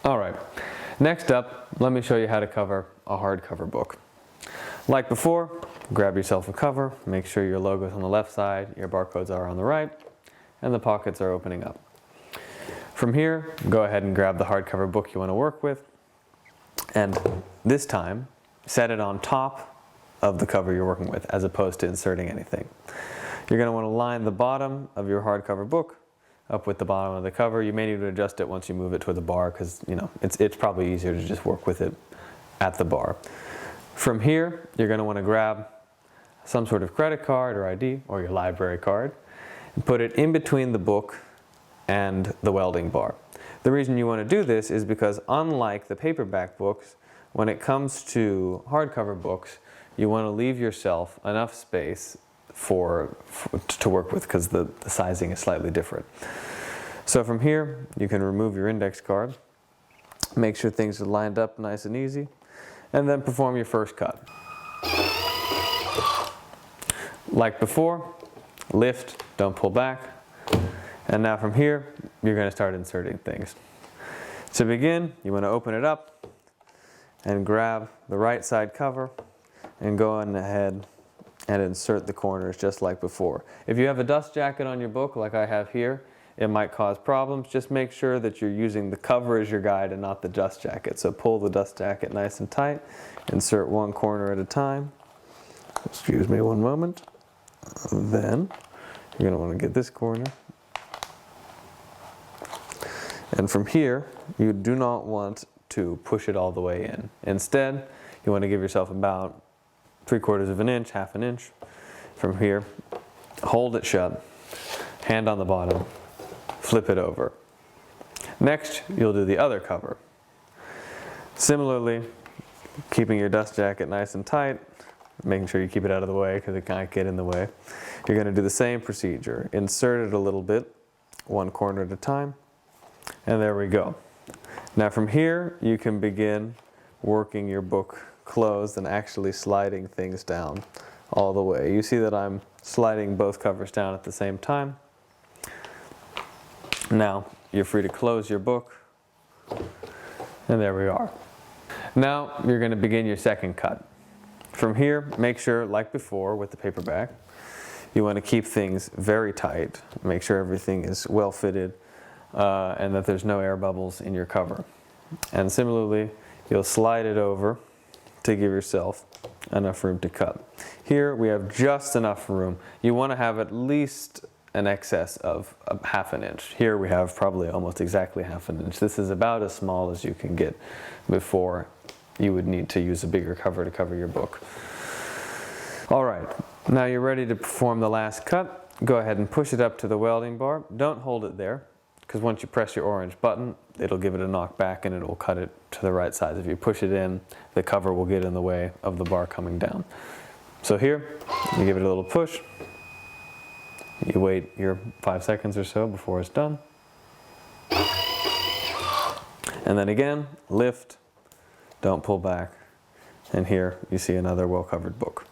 Alright, next up, let me show you how to cover a hardcover book. Like before, grab yourself a cover, make sure your logo's on the left side, your barcodes are on the right, and the pockets are opening up. From here, go ahead and grab the hardcover book you want to work with, and this time, set it on top of the cover you're working with, as opposed to inserting anything. You're going to want to line the bottom of your hardcover book up with the bottom of the cover. You may need to adjust it once you move it to the bar, because it's probably easier to just work with it at the bar. From here, you're going to want to grab some sort of credit card or ID, or your library card, and put it in between the book and the welding bar. The reason you want to do this is because, unlike the paperback books, when it comes to hardcover books, you want to leave yourself enough space to work with, because the sizing is slightly different. So from here, you can remove your index card, make sure things are lined up nice and easy, and then perform your first cut. Like before, lift, don't pull back. And now from here, you're going to start inserting things. To begin, you want to open it up and grab the right side cover and go on ahead and insert the corners just like before. If you have a dust jacket on your book like I have here, it might cause problems. Just make sure that you're using the cover as your guide and not the dust jacket. So pull the dust jacket nice and tight, insert one corner at a time. Excuse me one moment. Then you're going to want to get this corner. And from here, you do not want to push it all the way in. Instead, you want to give yourself about 3/4 of an inch, half an inch. From here, hold it shut, hand on the bottom, flip it over. Next, you'll do the other cover. Similarly, keeping your dust jacket nice and tight, making sure you keep it out of the way because it can't get in the way. You're going to do the same procedure. Insert it a little bit, one corner at a time, and there we go. Now from here, you can begin working your book closed and actually sliding things down all the way. You see that I'm sliding both covers down at the same time. Now you're free to close your book, and there we are. Now you're going to begin your second cut. From here, make sure, like before with the paperback, you want to keep things very tight, make sure everything is well fitted, and that there's no air bubbles in your cover. And similarly, you'll slide it over to give yourself enough room to cut. Here we have just enough room. You want to have at least an excess of half an inch. Here we have probably almost exactly half an inch. This is about as small as you can get before you would need to use a bigger cover to cover your book. All right, now you're ready to perform the last cut. Go ahead and push it up to the welding bar. Don't hold it there, because once you press your orange button, it'll give it a knock back and it will cut it to the right size. If you push it in, the cover will get in the way of the bar coming down. So here, you give it a little push. You wait your 5 seconds or so before it's done. And then again, lift, don't pull back. And here you see another well-covered book.